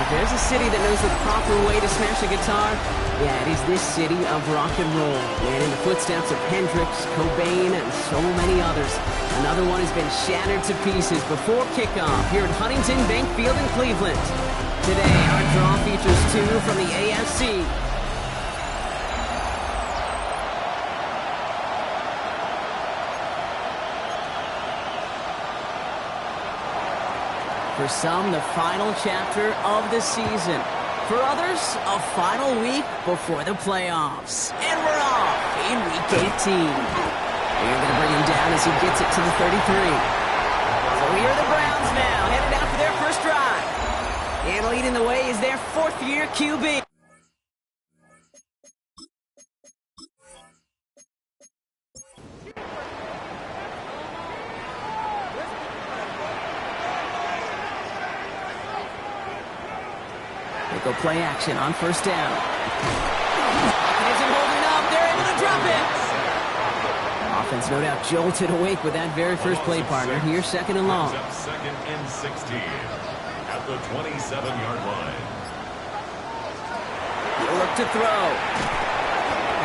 there's a city that knows the proper way to smash a guitar, yeah, it is this city of rock and roll. And in the footsteps of Hendrix, Cobain, and so many others, another one has been shattered to pieces before kickoff here at Huntington Bank Field in Cleveland. Today, our draw features two from the AFC. For some, the final chapter of the season. For others, a final week before the playoffs. And we're off in Week 18. We're going to bring him down as he gets it to the 33. So here are the Browns now, headed out for their first drive. And leading the way is their fourth-year QB. Go play action on first down. Isn't holding up. They're able to drop it. Offense no doubt jolted awake with that very first play partner. Here's second and long. Second and 16 at the 27-yard line. He'll look to throw.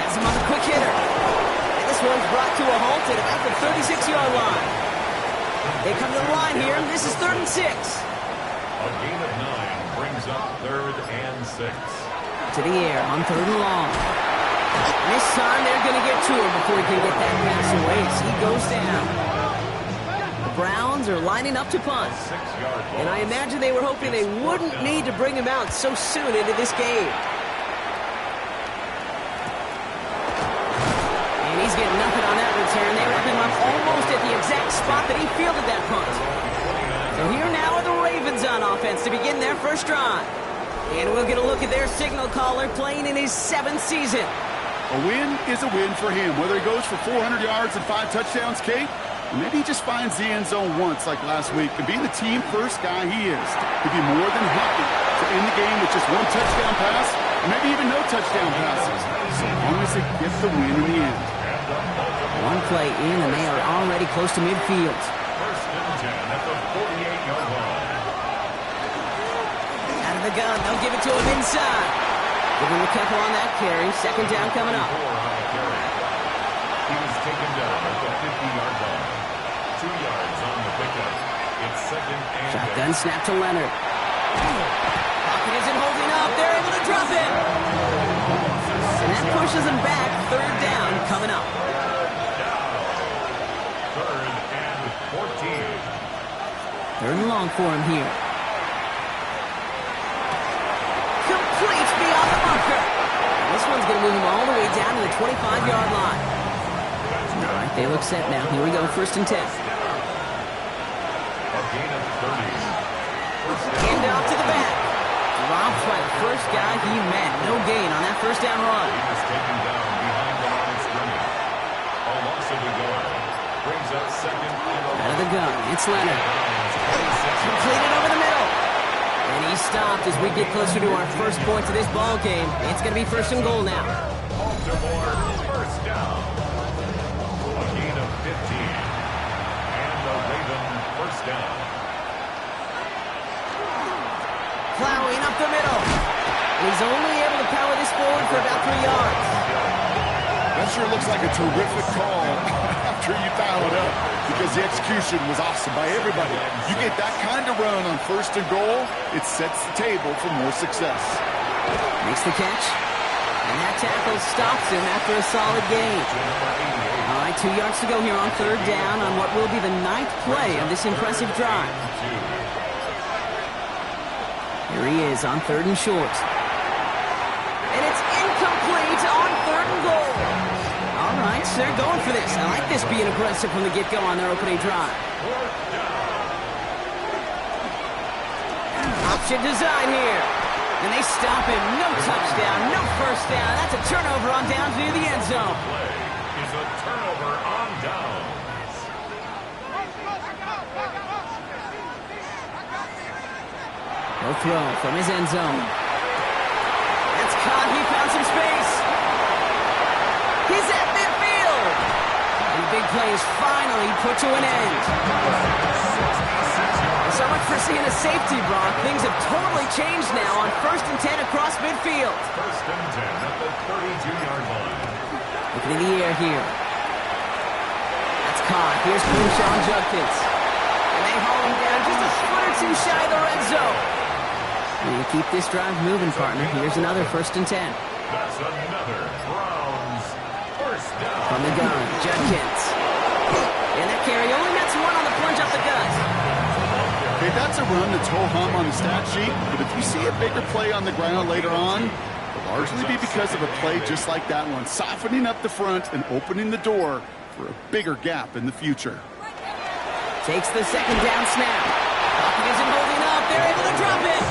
Has him on the quick hitter. And this one's brought to a halt at about the 36-yard line. They come to the line here. This is 3rd and 6. A gain of 9 brings up 3rd and 6. To the air on 3rd and long. This time they're going to get to him before he can get that pass away as he goes down. The Browns are lining up to punt. And I imagine they were hoping they wouldn't need to bring him out so soon into this game. And he's getting nothing on that return. They wrap him up almost at the exact spot that he fielded that punt. So here now are the Ravens on offense to begin their first drive. And we'll get a look at their signal caller playing in his 7th season. A win is a win for him, whether he goes for 400 yards and 5 touchdowns, Kate, or maybe he just finds the end zone once like last week. And being the team first guy he is, he'd be more than happy to end the game with just 1 touchdown pass, or maybe even no touchdown passes, so long as they get the win in the end. One play in and they are already close to midfield. First and 10 at the 48-yard line. Out of the gun, they'll give it to him inside. Give him a couple on that carry. Second down coming up. He was taken down at the 50-yard line. 2 yards on the pickup. It's second and Shotgun snap to Leonard. Pocket isn't holding up. They're able to drop it. And that pushes him back. 3rd down coming up. 3rd and 14. 3rd and long for him here. Complete beyond the bunker. And this one's going to move him all the way down to the 25-yard line. All right, they look set now. Here we go, 1st and 10. A gain of 30. Hand off to the back. Dropped by the first guy he met. No gain on that first down run. He was taken down behind the line of scrimmage. A loss of a yard brings up second and 11. Out of the gun, it's Leonard. Completed over the middle. And he stopped as we get closer to our first point of this ball game. It's going to be 1st and goal now. Baltimore first down. A gain of 15. And the Raven first down. Plowing up the middle. And he's only able to power this forward for about 3 yards. That sure looks like a terrific call after you foul it up, because the execution was awesome by everybody. You get that kind of run on 1st and goal, it sets the table for more success. Makes the catch. And that tackle stops him after a solid gain. All right, 2 yards to go here on 3rd down on what will be the 9th play of this impressive drive. Here he is on 3rd and short. And it's incomplete on 3rd and goal. All right, so they're going for this. I like this being aggressive from the get-go on their opening drive. Option design here. And they stop him. No touchdown, no first down. That's a turnover on downs near the end zone. Play is a turnover on downs. He'll throw from his end zone. That's caught. He found some space. He's at midfield. And the big play is finally put to an end. So much for seeing a safety, Brock. Things have have totally changed now on 1st and 10 across midfield. 1st and 10 at the 32-yard line. Looking in the air here. That's caught. Here's Sean Judkins. And they haul him down just a foot or two shy of the red zone. And you keep this drive moving, partner. Here's another 1st and 10. That's another Browns first down. From the gun, Judkins. And that carry only nets one on the plunge up the gut. Okay, that's a run that's ho-hum on the stat sheet, but if you see a bigger play on the ground later on, it'll largely be because of a play just like that one, softening up the front and opening the door for a bigger gap in the future. Takes the 2nd down snap. Pocket isn't holding up. They're able to drop it.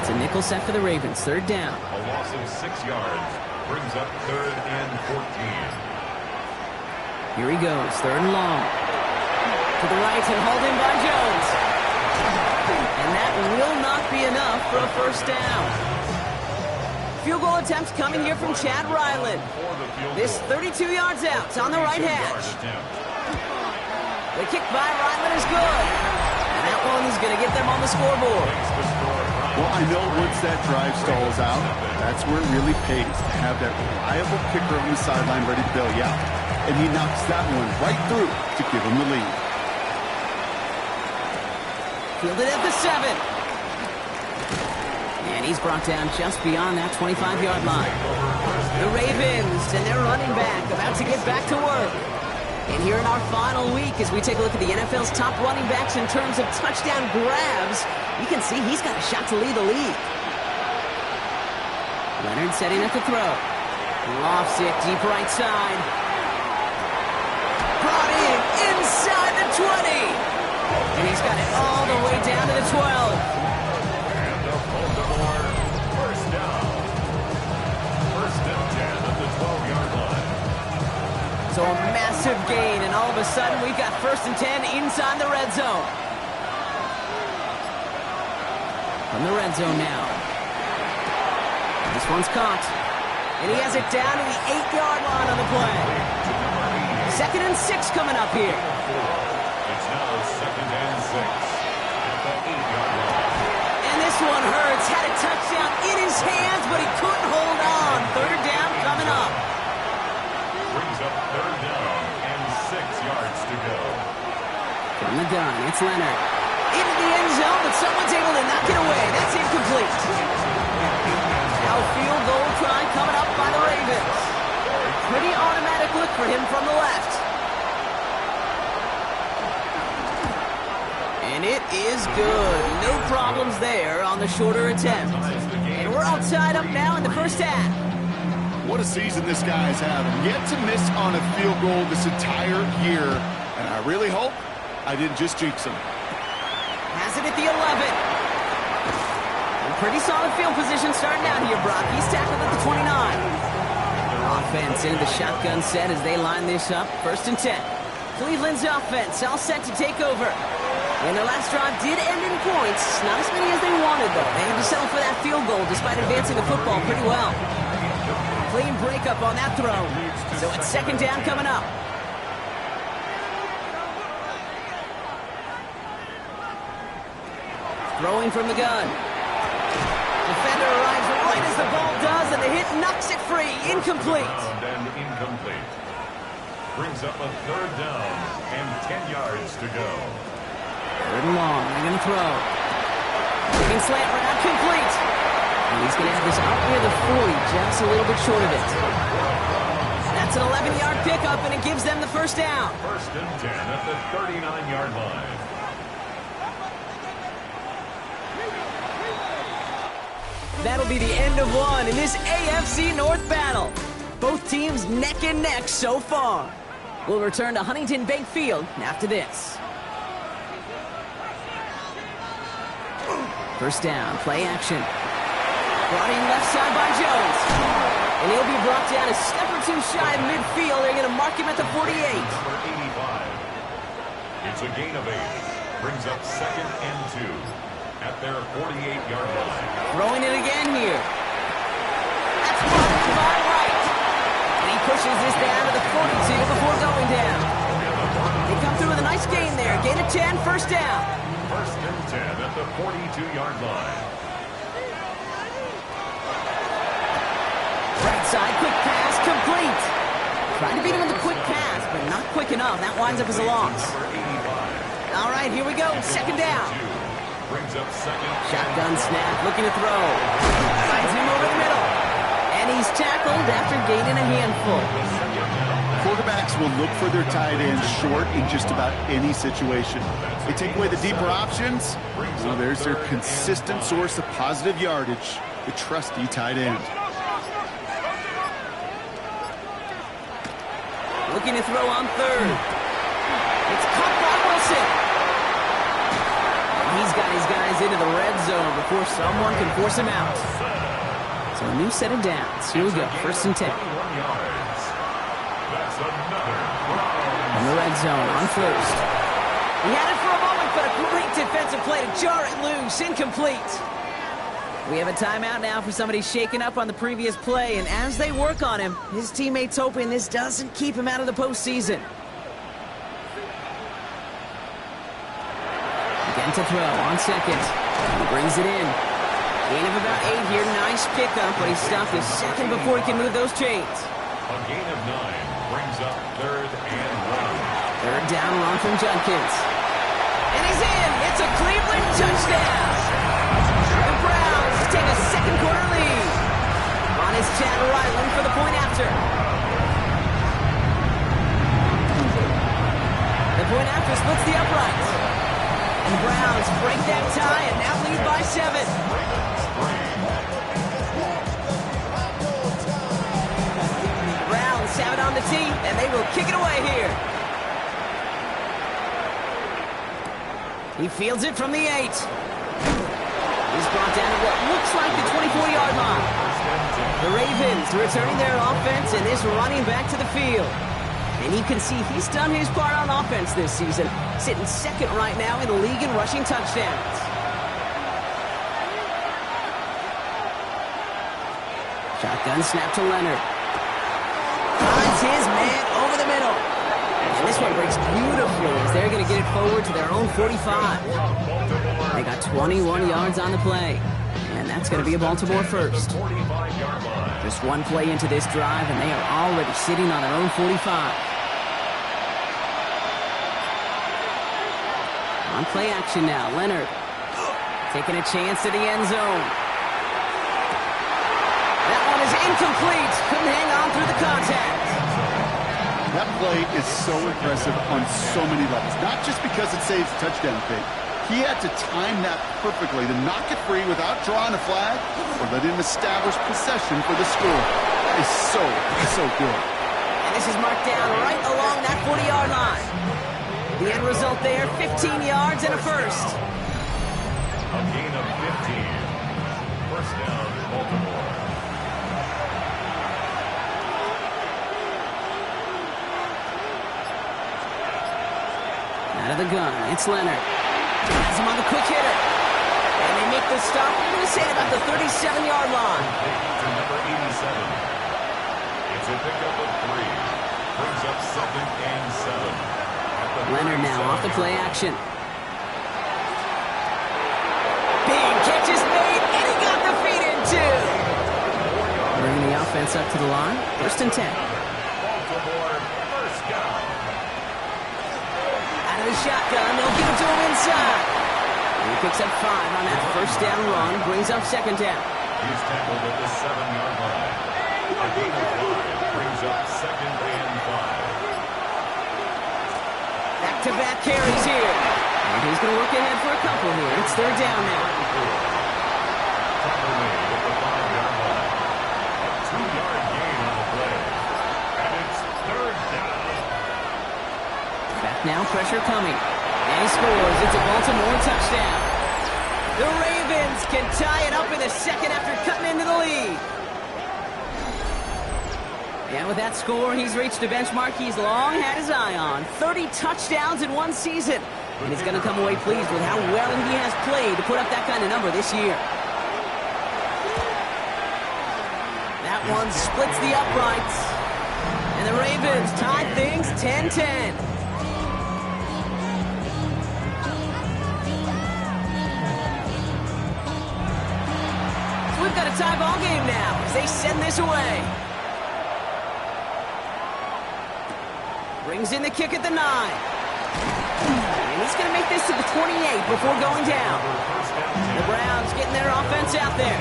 It's a nickel set for the Ravens. 3rd down. A loss of 6 yards brings up 3rd and 14. Here he goes. 3rd and long. To the right and hauled in by Jones. And that will not be enough for a 1st down. Field goal attempt coming here from Chad Ryland. This 32 yards out on the right hash. The kick by Ryland is good. And that one is going to get them on the scoreboard. Well, I know once that drive stalls out, that's where it really pays to have that reliable kicker on the sideline ready to bail you out. And he knocks that one right through to give him the lead. Fielded at the 7. And he's brought down just beyond that 25-yard line. The Ravens and their running back about to get back to work. And here in our final week, as we take a look at the NFL's top running backs in terms of touchdown grabs, you can see he's got a shot to lead the league. Leonard setting up the throw. Lofts it deep right side. Brought in inside the 20. And he's got it all the way down to the 12. And a Baltimore first down. 1st and 10 at the 12-yard line. So a massive gain, and all of a sudden we've got 1st and 10 inside the red zone. From the red zone now. This one's caught. And he has it down to the 8-yard line on the play. 2nd and 6 coming up here. It's now 2nd and 6 at the 8-yard line. And this one hurts. Had a touchdown in his hands, but he couldn't hold on. 3rd down coming up. Brings up 3rd down and 6 yards to go. From the gun, it's Leonard. Into the end zone, but someone's able to knock it away. That's incomplete. Now field goal try coming up by the Ravens. Pretty automatic look for him from the left. And it is good. No problems there on the shorter attempt. And we're all tied up now in the 1st half. What a season this guy's having. Yet to miss on a field goal this entire year. And I really hope I didn't just jinx him. Has it at the 11. And pretty solid field position starting out here, Brock. He's tackled at the 29. Offense into the shotgun set as they line this up. 1st and 10. Cleveland's offense all set to take over. And their last drive did end in points. Not as many as they wanted, though. They had to settle for that field goal despite advancing the football pretty well. Clean breakup on that throw. So it's 2nd down coming up. Throwing from the gun. Defender arrives right as the ball does, and the hit knocks it free. Incomplete. And incomplete. Brings up a 3rd down and 10 yards to go. 3rd and long. They're going to throw. Looking slant route, complete. And he's going to have this out near the 40, just a little bit short of it. That's an 11-yard pickup, and it gives them the 1st down. 1st and 10 at the 39-yard line. That'll be the end of one in this AFC North battle. Both teams neck and neck so far. We'll return to Huntington Bank Field after this. 1st down, play action. Brought in left side by Jones. And he'll be brought down a step or two shy of midfield. They're going to mark him at the 48. Number 85. It's a gain of 8. Brings up 2nd and 2 at their 48-yard line. Throwing it again here. That's blocked by Wright. And he pushes this down to the 42 before going down. They come through with a nice gain there. Gain of 10, 1st down. First and 10 at the 42-yard line. Right side, quick pass, complete. Trying to beat him with a quick pass, but not quick enough. That winds up as a loss. All right, here we go. Second down. Brings up second. Shotgun snap, looking to throw. Finds him over the middle. And he's tackled after gaining a handful. Quarterbacks will look for their tight ends short in just about any situation. They take away the deeper options. Well, there's their consistent source of positive yardage, the trusty tight end. Looking to throw on third. It's caught by Wilson. And he's got his guys into the red zone before someone can force him out. So a new set of downs. Here we go, first and 10. In the red zone on first. He had it for a moment, but a great defensive play to jar it loose. Incomplete. We have a timeout now for somebody shaken up on the previous play, and as they work on him, his teammates hoping this doesn't keep him out of the postseason. Again to throw on second. He brings it in. Gain of about 8 here. Nice pickup, but he stopped a second before he can move those chains. A gain of 9 brings up third and 1. Third down run from Judkins. And he's in. It's a Cleveland touchdown. The Browns take a second quarter lead. On his Chad Ryland for the point after. The point after splits the uprights. And the Browns break that tie and now lead by 7. Browns have it on the tee, and they will kick it away here. He fields it from the 8. He's brought down at what looks like the 24-yard line. The Ravens returning their offense and is running back to the field. And you can see he's done his part on offense this season, sitting second right now in the league in rushing touchdowns. Shotgun snap to Leonard. Finds his man over the middle. And this one breaks beautifully as they're going to get it forward to their own 45. They got 21 yards on the play. And that's going to be a Baltimore first. Just one play into this drive, and they are already sitting on their own 45. On play action now, Leonard taking a chance to the end zone. That one is incomplete. Couldn't hang on through the contact. That play is so impressive on so many levels, not just because it saves a touchdown pick. He had to time that perfectly to knock it free without drawing a flag or letting him establish possession for the score. That is so good. And this is marked down right along that 40-yard line. The end result there, 15 yards and a first. A gain of 15. First down, Baltimore. Out of the gun, it's Leonard. Has him on the quick hitter. And they make the stop, I'm going to say about the 37-yard line. To number 87. It's a pickup of 3. Brings up second and 7. Leonard now off the play action. Big catch is made, and he got the feet in too. Bringing the offense up to the line. First and 10. Baltimore, first down. Out of the shotgun, they'll give it to him inside. And he picks up 5 on that first down run, brings up second down. He's tackled at the 7-yard line. A gain of 5 brings up second and 5. Back-to-back carries here. And he's going to look ahead for a couple here. It's third down now. Tackle made at the 5-yard line. A 2-yard gain on the play. And it's third down. Back now, pressure coming. And he scores. It's a Baltimore touchdown. The Ravens can tie it up in the second after cutting into the lead. And with that score, he's reached a benchmark he's long had his eye on. 30 touchdowns in one season. And he's going to come away pleased with how well he has played to put up that kind of number this year. That one splits the uprights. And the Ravens tie things 10-10. we've got a tie ball game now as they send this away. Brings in the kick at the 9. And he's going to make this to the 28 before going down. The Browns getting their offense out there.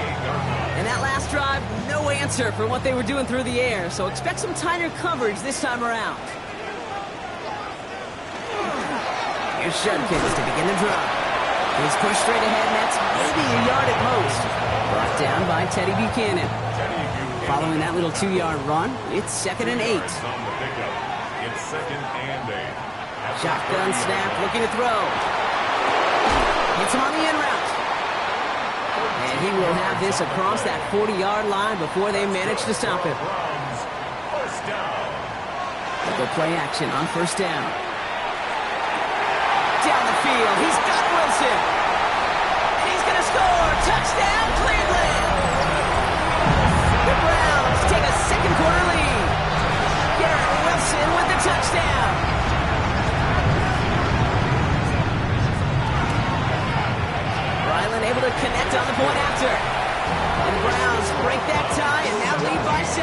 And that last drive, no answer for what they were doing through the air, so expect some tighter coverage this time around. Here's Judkins to begin the drive. He's pushed straight ahead, and that's maybe a yard at most. Brought down by Teddy Buchanan. Following that little 2-yard run, it's 2nd and 8. It's 2nd and 8. Shotgun snap, looking to throw. Hits him on the in route. And he will have this across that 40-yard line before they manage to stop him. First down. They'll go play action on first down. Down the field, he's got Wilson. And he's going to score. Touchdown, Cleveland. The Browns take a second quarter lead. Garrett Wilson with the touchdown. Ryland able to connect on the point after. And the Browns break that tie and now lead by 7.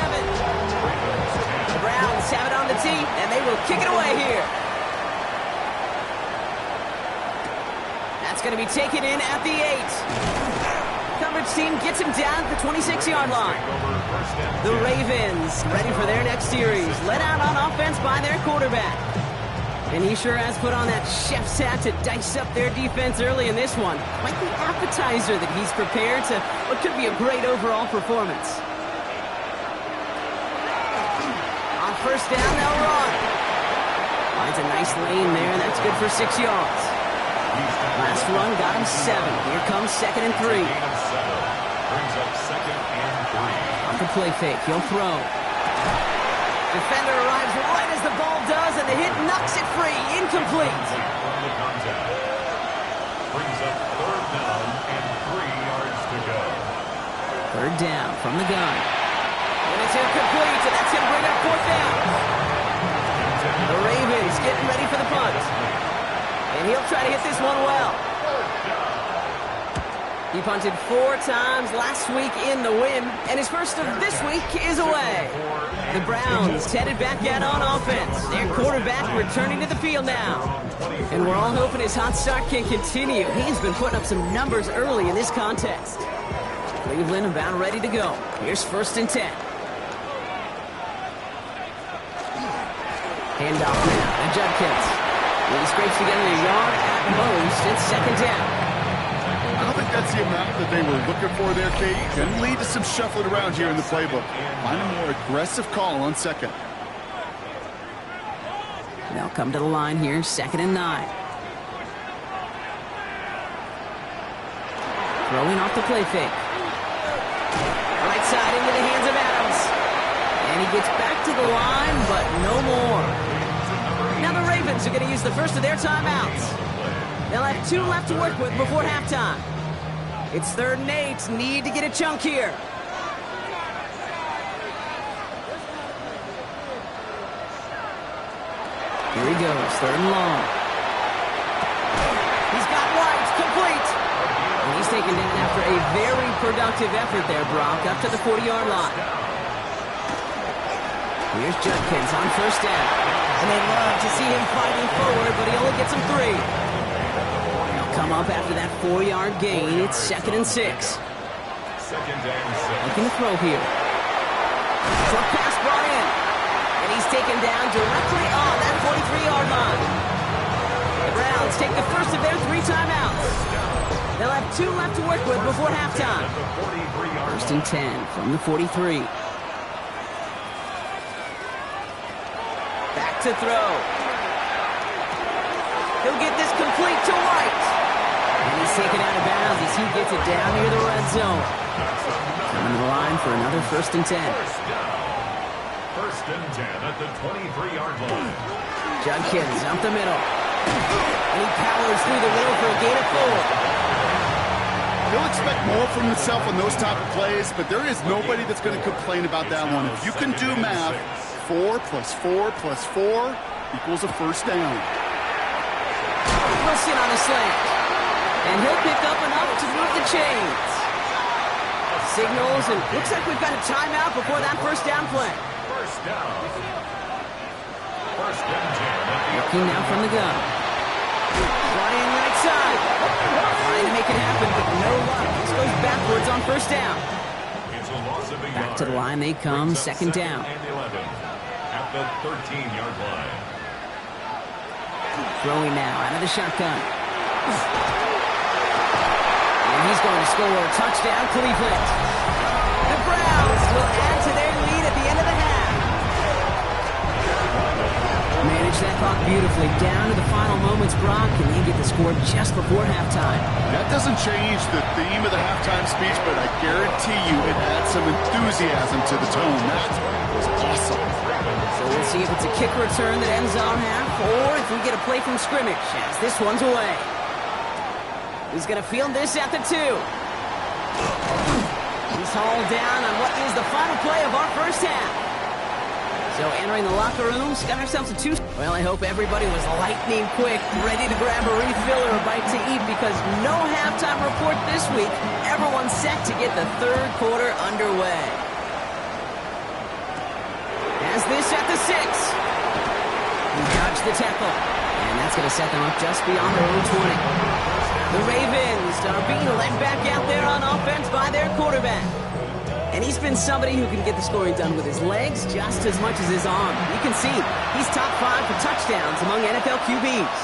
The Browns have it on the tee, and they will kick it away here. That's going to be taken in at the 8. Coverage team gets him down at the 26-yard line. The Ravens ready for their next series, led out on offense by their quarterback. And he sure has put on that chef's hat to dice up their defense early in this one. Quite the appetizer that he's prepared to what could be a great overall performance. On first down, they'll run. Finds a nice lane there. That's good for 6 yards. Last run got him 7. Here comes 2nd and 3. Brings up 2nd and 3. On the play fake, he'll throw. Defender arrives right as the ball does, and the hit knocks it free. Incomplete. From the contact. Brings up 3rd down and 3 yards to go. 3rd down from the gun. And it's incomplete, and that's going to bring up 4th down. The Ravens getting ready for the punt. And he'll try to hit this one well. He punted 4 times last week in the win, and his first of this week is away. The Browns headed back out on offense. Their quarterback returning to the field now. And we're all hoping his hot start can continue. He's been putting up some numbers early in this contest. Cleveland about ready to go. Here's 1st and 10. Handoff now to Judkins. He scrapes together a yard at most. It's 2nd down. I don't think that's the amount that they were looking for there, Kate. Can lead to some shuffling around here in the playbook. Find a more aggressive call on 2nd. They'll come to the line here, 2nd and 9. Throwing off the play fake. Right side into the hands of Adams. And he gets back to the line, but no more. Now the Ravens are going to use the first of their timeouts. They'll have 2 left to work with before halftime. It's 3rd and 8. Need to get a chunk here. Here he goes. 3rd and long. He's got White. Complete. And he's taken down after a very productive effort there, Brock, up to the 40-yard line. Here's Judkins on first down. And they love to see him fighting forward, but he only gets him 3. He'll come up after that 4-yard gain. It's 2nd and 6. 2nd and 6. Looking to throw here. Short pass brought in. And he's taken down directly on that 43-yard line. The Browns take the first of their 3 timeouts. They'll have 2 left to work with before halftime. 1st and 10 from the 43. Back to throw. He'll get this complete to White. And he's taken out of bounds as he gets it down near the red zone. Coming to the line for another 1st and 10. 1st and 10 at the 23-yard line. Judkins up the middle. And he powers through the middle for a gain of 4. He'll expect more from himself on those type of plays, but there is nobody that's going to complain about that one. If you can do math, 4 plus 4 plus 4 equals a 1st down. Wilson on the slant. And he'll pick up enough to move the chains. Signals, and looks like we've got a timeout before that first down play. First down. First and 10. Looking now from the gun. Flying right side. Trying to make it happen, but no luck. This goes backwards on first down. It's a loss of a Back yard. to the line they come, second down. And 11 at the 13-yard line. Throwing now out of the shotgun. And he's going to score a touchdown, Cleveland. The Browns will add to their lead at the end of the half. Manage that clock beautifully down to the final moments, Brock, and they get the score just before halftime. That doesn't change the theme of the halftime speech, but I guarantee you it adds some enthusiasm to the tone. That was awesome. So we'll see if it's a kick return that ends our half, or if we get a play from scrimmage, as this one's away. He's going to field this at the 2. He's hauled down on what is the final play of our first half. So entering the locker rooms, got ourselves a 2. Well, I hope everybody was lightning quick, ready to grab a refill or a bite to eat, because no halftime report this week. Everyone's set to get the third quarter underway. As this at the 6. He dodged the tackle, and that's going to set them up just beyond their own 20. The Ravens are being led back out there on offense by their quarterback. And he's been somebody who can get the scoring done with his legs just as much as his arm. You can see he's top 5 for touchdowns among NFL QBs.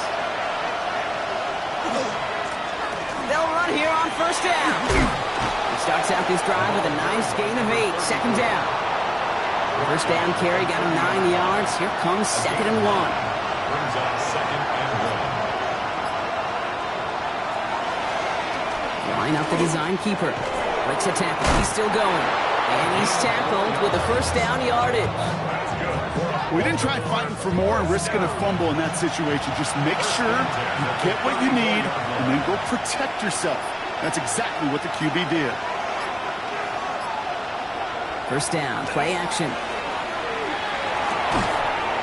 They'll run here on first down. He starts out this drive with a nice gain of 8, second down. First down carry got him 9 yards. Here comes second and 1. Brings up second and 1. Line up the design keeper. Breaks a tackle. He's still going. And he's tackled with a first down yardage. We didn't try fighting for more and risking a fumble in that situation. Just make sure you get what you need and then go protect yourself. That's exactly what the QB did. First down, play action.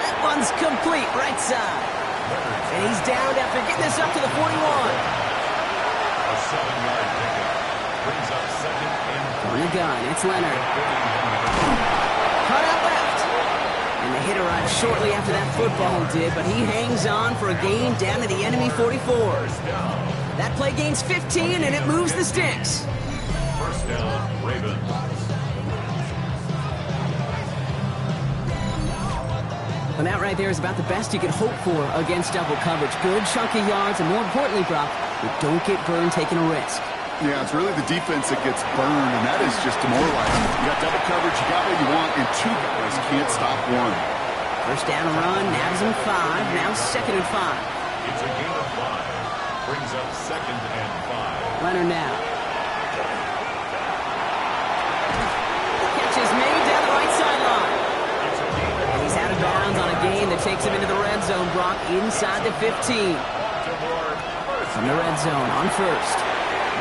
That one's complete, right side. And he's down after getting this up to the 41. A 7-yard pickup. Brings up second and 3. On the gun, it's Leonard. Cut out left. And the hit arrived shortly after that football did, but he hangs on for a gain down to the enemy 44. That play gains 15, and it moves the sticks. First down, Ravens. And that right there is about the best you could hope for against double coverage. Good chunky yards, and more importantly, Brock, you don't get burned taking a risk. Yeah, it's really the defense that gets burned, and that is just demoralizing. You got double coverage, you got what you want, and 2 guys can't stop one. First down and run, nabs him 5, now second and 5. It's a gain of 5. Brings up second and 5. Leonard now. Catch is made down the right sideline. And he's out of bounds on a gain that takes him into the red zone, Brock, inside the 15. From the red zone on first.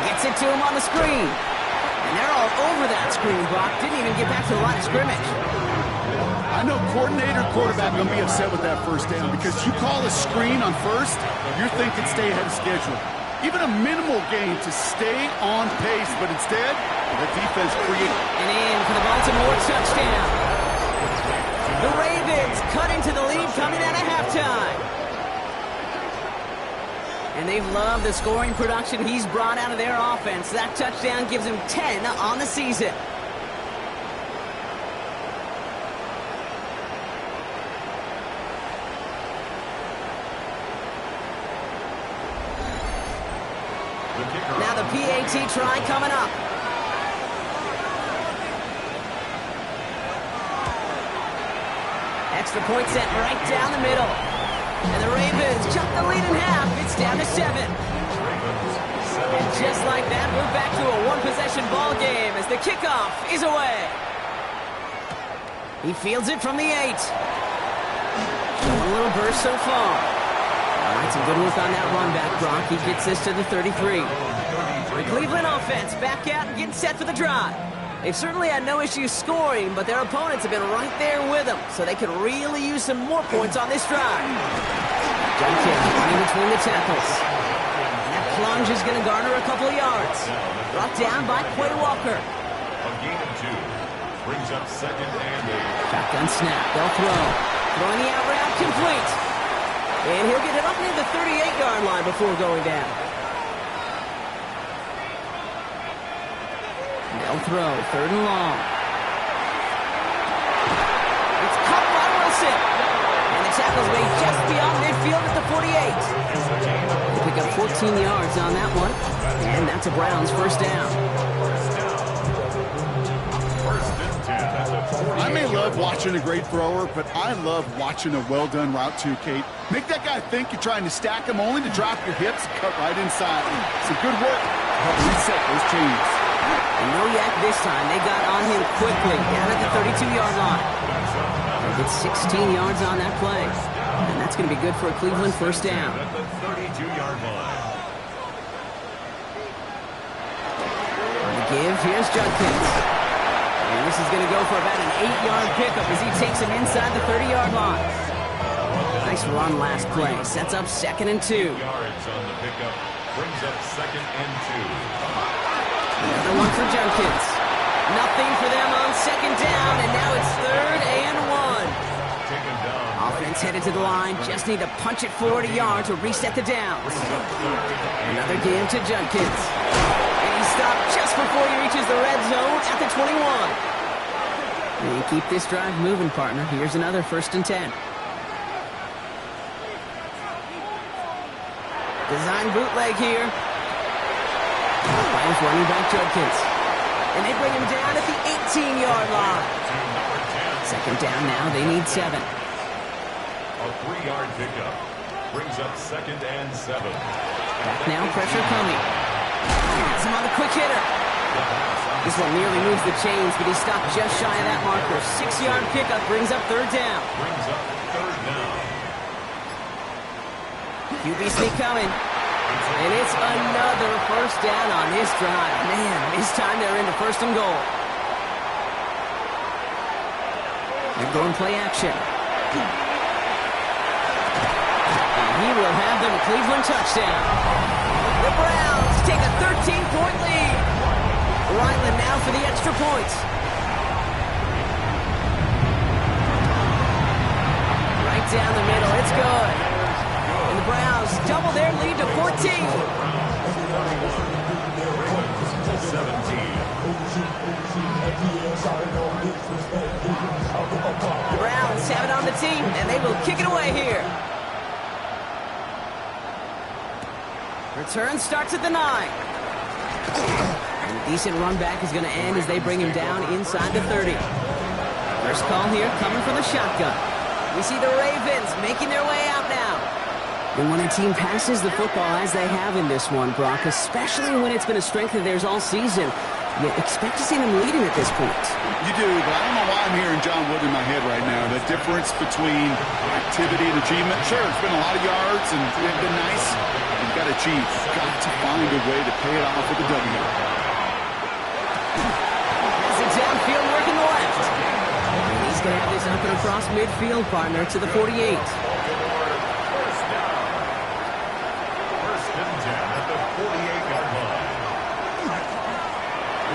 Gets it to him on the screen. And they're all over that screen, Brock. Didn't even get back to the line of scrimmage. I know coordinator, quarterback going to be upset with that first down because you call a screen on first, you're thinking stay ahead of schedule. Even a minimal gain to stay on pace, but instead, the defense created. And in for the Baltimore touchdown. The Ravens cut into the lead coming out of halftime. And they've loved the scoring production he's brought out of their offense. That touchdown gives him 10 on the season. Now the PAT try coming up. Extra point set right down the middle. And the Ravens cut the lead in half. It's down to 7. And just like that, we're back to a one-possession ball game as the kickoff is away. He fields it from the 8. Showing a little burst so far. All right, some good work on that run back, Brock. He gets this to the 33. The Cleveland offense back out and getting set for the drive. They've certainly had no issues scoring, but their opponents have been right there with them, so they could really use some more points on this drive. Duncan running between the tackles. And that plunge is going to garner a couple of yards. Brought down by Quay Walker. A gain of 2. Brings up second and 8. Shotgun snap. They'll throw. Throwing the out route complete. And he'll get it up near the 38-yard line before going down. They'll throw. 3rd and long. It's caught by Wilson. And the tackle's made just beyond midfield at the 48. They pick up 14 yards on that one. And that's a Browns first down. I may love watching a great thrower, but I love watching a well-done route too, Kate. Make that guy think you're trying to stack him only to drop your hips and cut right inside. Some good work to help reset those chains. And no yak this time. They got on him quickly down at the 32-yard line. They get 16 yards on that play. And that's going to be good for a Cleveland first down. At the 32-yard line. On the give, here's Judkins. And this is going to go for about an 8-yard pickup as he takes him inside the 30-yard line. Nice run last play. Sets up 2nd and 2. Yards on the pickup. Brings up 2nd and 2. Another one for Judkins. Nothing for them on 2nd down, and now it's 3rd and 1. Taken down. Offense headed to the line. Just need to punch it 40 yards to reset the downs. Another give to Judkins. Stopped just before he reaches the red zone at the 21. And keep this drive moving, partner. Here's another 1st and 10. Design bootleg here. By his running back, Judkins. And they bring him down at the 18-yard line. 2nd down now. They need 7. A 3-yard pickup. Brings up 2nd and 7. Back now, pressure coming. Has him on the quick hitter. This one nearly moves the chains, but he stopped just shy of that marker. 6-yard pickup brings up 3rd down. Brings up 3rd down. QB sneak coming. And it's another first down on this drive. Man, this time they're into 1st and goal. They're going play action. And he will have the Cleveland touchdown. The Browns take a 13-point lead. Ryland now for the extra point. Right down the middle. It's good. And the Browns double their lead to 14. 17. The Browns have it on the team, and they will kick it away here. Return starts at the 9. And a decent run back is going to end as they bring him down inside the 30. First call here coming from the shotgun. We see the Ravens making their way out now. And when a team passes the football as they have in this one, Brock, especially when it's been a strength of theirs all season, you expect to see them leading at this point. You do, but I don't know why I'm hearing John Wood in my head right now. The difference between activity and achievement. Sure, it's been a lot of yards and it's been nice. You've got to achieve. You've got to find a way to pay it off with a W. Has it downfield working the left. And he's going to have this up and across midfield, partner, to the 48. First down. 1st and 10 at the 48-yard line.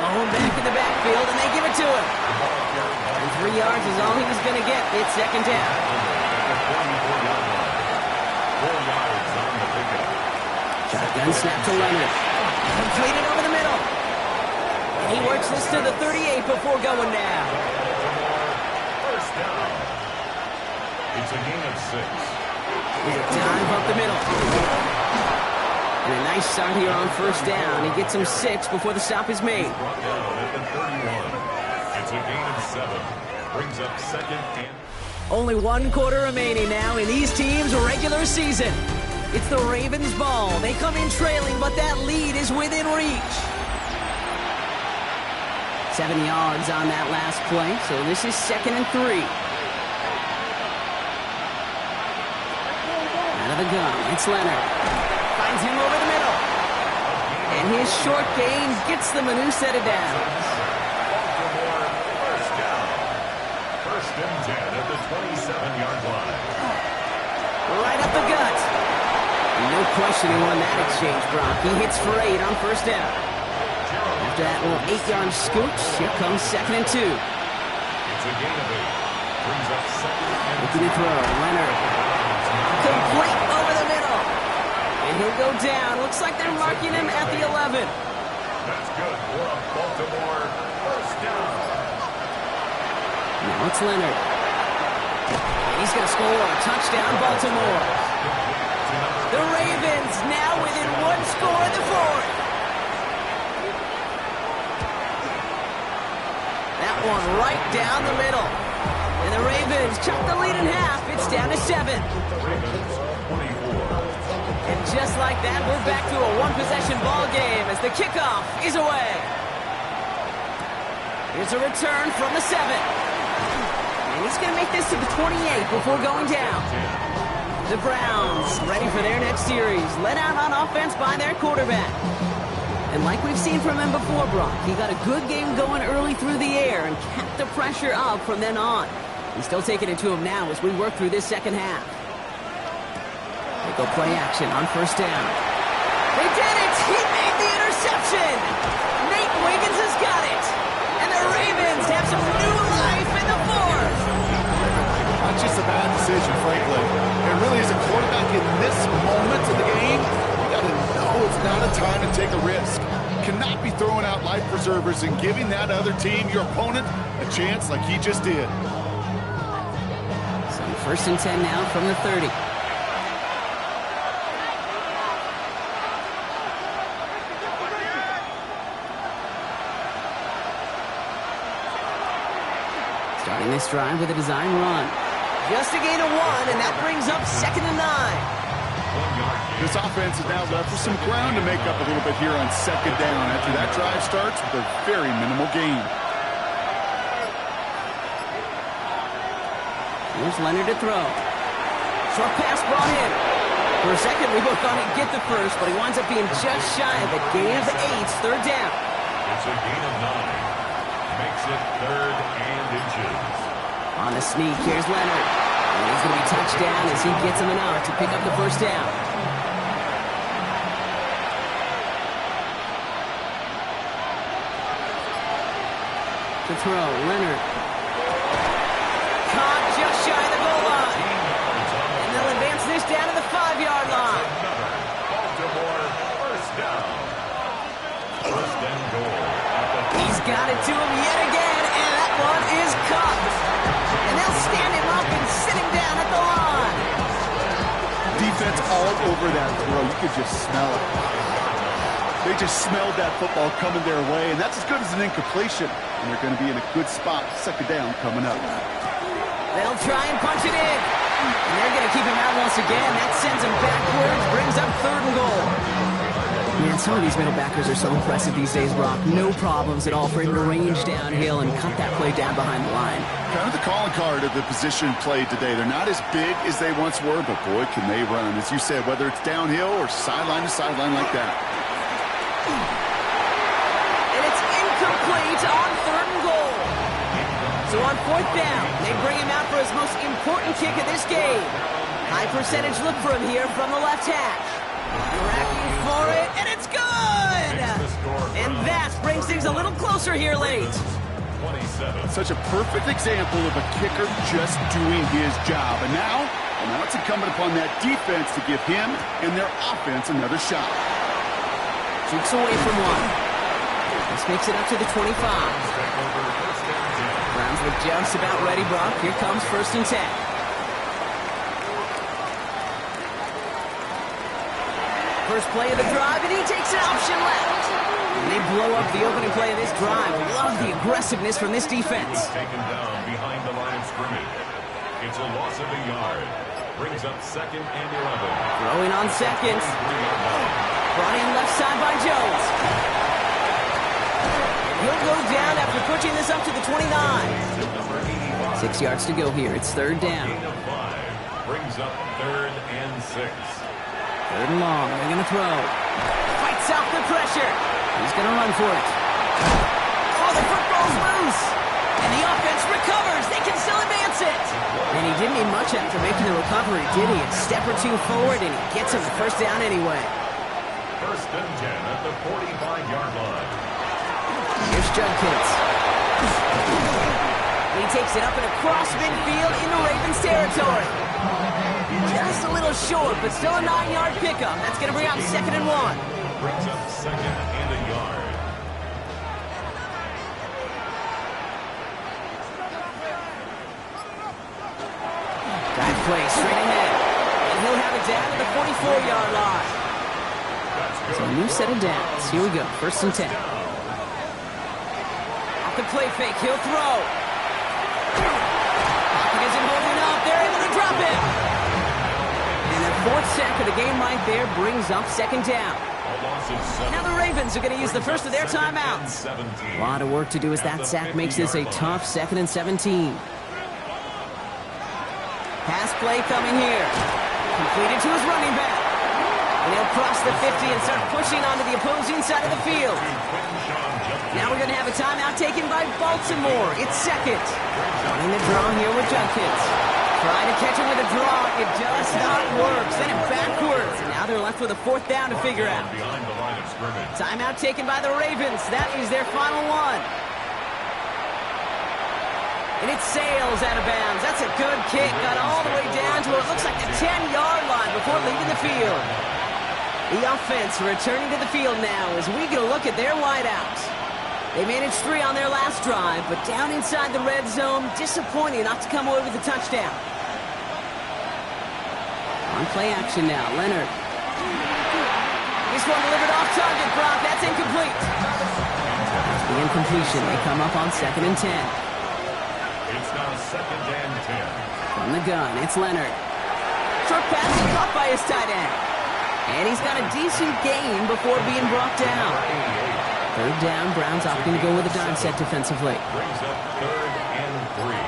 Low back in the backfield, and they give it to him. And 3 yards is all he was going to get. It's 2nd down. 44-yard line. 4 yards on the pickup. Shotgun snap to Leonard. Completed over the middle. And he works this to the 38 before going down. First down. It's a gain of 6. He's a dive up the middle. And a nice start here on 1st down. He gets him 6 before the stop is made. Brought down at the 31. It's a gain of 7. Brings up 2nd and... Only 1 quarter remaining now in these teams' regular season. It's the Ravens' ball. They come in trailing, but that lead is within reach. 7 yards on that last play, so this is 2nd and 3. Out of the gun, it's Leonard. Finds him over the middle. And his short gain gets them a new set of downs. Baltimore, first down. 1st and 10 at the 27-yard line. Right up the gut. No question he won that exchange, Brock. He hits for 8 on 1st down. After that little 8-yard scooch, here comes 2nd and 2. It's a gain of 8. Brings up 2nd and 2. Looking to throw. Leonard. Complete over the middle. And he'll go down. Looks like they're marking him at the 11. That's good for a Baltimore first down. Now it's Leonard. And he's going to score. Touchdown, Baltimore. The Ravens now within 1 score in the 4th. That one right down the middle. And the Ravens chuck the lead in half. It's down to 7. Ravens 24. And just like that, we're back to a one-possession ball game as the kickoff is away. Here's a return from the 7. And he's going to make this to the 28 before going down. The Browns ready for their next series. Led out on offense by their quarterback. And like we've seen from him before, Brock, he got a good game going early through the air and kept the pressure up from then on. He's still taking it to him now as we work through this second half. They go play action on 1st down. They did it! He made the interception! Nate Wiggins has got it! And the Ravens have some new life in the 4th! Not just a bad decision, frankly. It really is a quarterback in this moment of the game. You got to know it's not a time to take a risk. Cannot be throwing out life preservers and giving that other team, your opponent, a chance like he just did. So 1st and 10 now from the 30. Starting this drive with a design run. Just a gain of 1, and that brings up 2nd and 9. This offense is now left with some ground to make up a little bit here on 2nd down after that drive starts with a very minimal gain. Here's Leonard to throw. Short pass brought in. For a second, we both thought he'd get the first, but he winds up being just shy of a gain of 8, 3rd down. It's a gain of 9. Makes it 3rd and inches. On the sneak, here's Leonard. And he's going to be touched down as he gets him enough to pick up the 1st down. To throw, Leonard. Caught just shy of the goal line. And they'll advance this down to the 5-yard line. Baltimore first down. 1st and goal. He's got it to him yet again, and that one is caught. And they'll stand him up and sit him down at the line. Defense all over that throw. You could just smell it. They just smelled that football coming their way, and that's as good as an incompletion. And they're going to be in a good spot. 2nd down coming up. They'll try and punch it in. And they're going to keep him out once again. That sends him backwards, brings up 3rd and goal. Man, some of these middle backers are so impressive these days, Brock. No problems at all for him to range downhill and cut that play down behind the line. Kind of the calling card of the position played today. They're not as big as they once were, but boy, can they run. As you said, whether it's downhill or sideline to sideline like that. And it's incomplete on 3rd and goal. So on 4th down, they bring him out for his most important kick of this game. High percentage look for him here from the left hash. Racking for it, and it's good! And that brings things a little closer here late. 27. Such a perfect example of a kicker just doing his job. And now it's incumbent upon that defense to give him and their offense another shot. Jukes away from 1. This makes it up to the 25. Browns look just about ready, Brock. Here comes 1st and 10. First play of the drive, and he takes an option left. And they blow up the opening play of this drive. Love the aggressiveness from this defense. Taken down behind the line of scrimmage. It's a loss of a yard. Brings up 2nd and 11. Throwing on 2nd. Brought in left side by Jones. He'll go down after pushing this up to the 29. 6 yards to go here. It's 3rd down. Brings up 3rd and 6. 3rd and long. They're going to throw. Fights off the pressure. He's going to run for it. Oh, the football's loose. And the offense recovers. They can still advance it. And he didn't need much after making the recovery, did he? A step or two forward, and he gets him the 1st down anyway. 1st and 10 at the 45-yard line. Judkins. He takes it up and across midfield into Ravens territory. Just a little short, but still a 9-yard pickup. That's going to bring up 2nd and 1. Brings up 2nd and a yard. Dive play straight ahead. And he'll have it down to the 44-yard line. So a new set of downs. Here we go. 1st and 10. Off the play fake. He'll throw. He isn't holding up. They're able to drop him. And their 4th sack of the game right there brings up 2nd down. Now the Ravens are going to use the first of their timeouts. A lot of work to do as that sack makes this a tough 2nd and 17. Pass play coming here. Completed to his running back. And he'll cross the 50 and start pushing onto the opposing side of the field. Now we're going to have a timeout taken by Baltimore. It's 2nd. Running the draw here with Judkins. Trying to catch him with a draw. It does not work. Send it backwards. And now they're left with a 4th down to figure out. Timeout taken by the Ravens. That is their final one. And it sails out of bounds. That's a good kick. Got all the way down to what looks like the 10-yard line before leaving the field. The offense returning to the field now as we get a look at their wideouts. They managed 3 on their last drive, but down inside the red zone, disappointing not to come away with a touchdown. On play action now, Leonard. This one delivered off target, Brock. That's incomplete. That's the incompletion. They come up on 2nd and 10. It's now 2nd and 10. From the gun, it's Leonard. Short pass caught by his tight end. And he's got a decent gain before being brought down. 3rd down, Browns opting to go with a dime set defensively. Brings up 3rd and 3.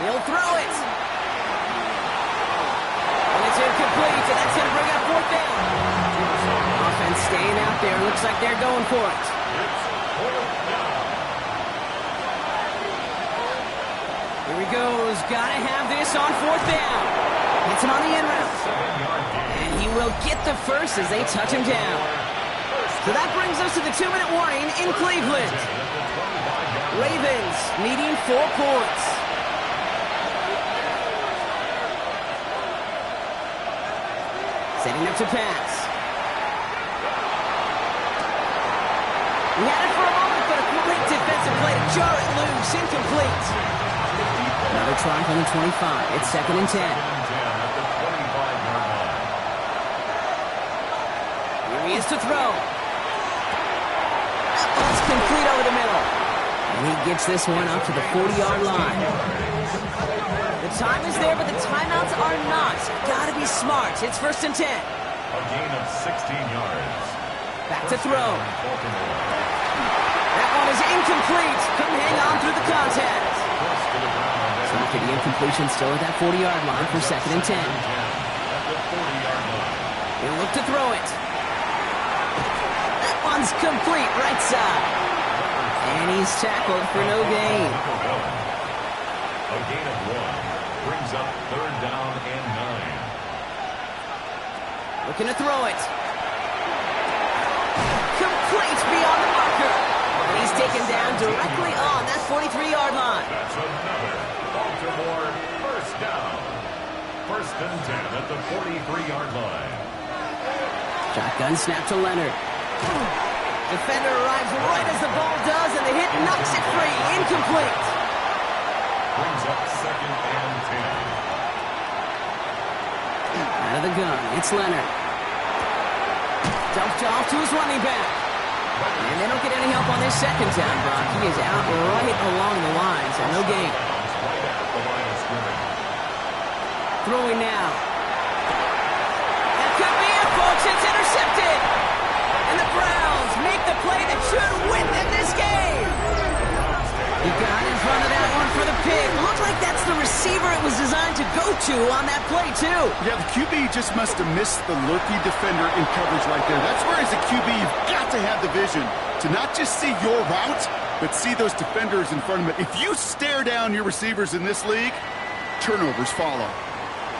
He'll throw it. And it's incomplete, and that's going to bring up 4th down. Offense staying out there. Looks like they're going for it. It's 4th down. Here he goes. Gotta have this on 4th down. Hits him on the end route. 7-yard gain. And he will get the first as they touch him down. So that brings us to the 2-minute warning in Cleveland. Ravens needing 4 points. Setting up to pass. He had it for a moment, but a great defensive play to jar it loose. Incomplete. Another try from the 25. It's 2nd and 10. Here he is to throw. That's complete over the middle. And he gets this one up to the 40-yard line. The time is there, but the timeouts are not. Gotta be smart. It's 1st and 10. A gain of 16 yards. Back to throw. That one is incomplete. Couldn't hang on through the contact. So look at the incompletion still at that 40-yard line for 2nd and 10. He'll look to throw it. That one's complete, right side. And he's tackled for no gain. A gain of 1 brings up 3rd down and 9. Looking to throw it. Complete beyond the marker. And he's taken down directly on that 43-yard line. That's another Baltimore 1st down. 1st and 10 at the 43-yard line. Shotgun snap to Leonard. Defender arrives right as the ball does, and the hit knocks it free. Incomplete. Brings up 2nd and 10. Out of the gun, it's Leonard. Dumped off to his running back. And they don't get any help on this 2nd down, Brock. He is out right along the line, so no gain. Right at the line of scrimmage. Throwing now. That could be it, folks. It's intercepted. And the Browns make the play that should win them this game. He got in front of that one for the pick. Looked like that's the receiver it was designed to go to on that play, too. Yeah, the QB just must have missed the lurky defender in coverage right there. That's where, as a QB, you've got to have the vision to not just see your route, but see those defenders in front of it. If you stare down your receivers in this league, turnovers follow.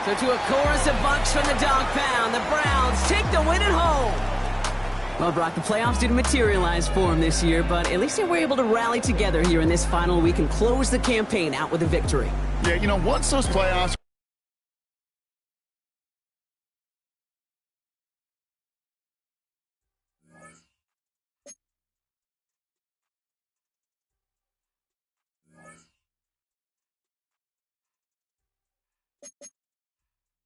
So to a chorus of bucks from the dog pound, the Browns take the win at home. Well, Brock, the playoffs didn't materialize for him this year, but at least they were able to rally together here in this final week and close the campaign out with a victory. Yeah, you know, once those playoffs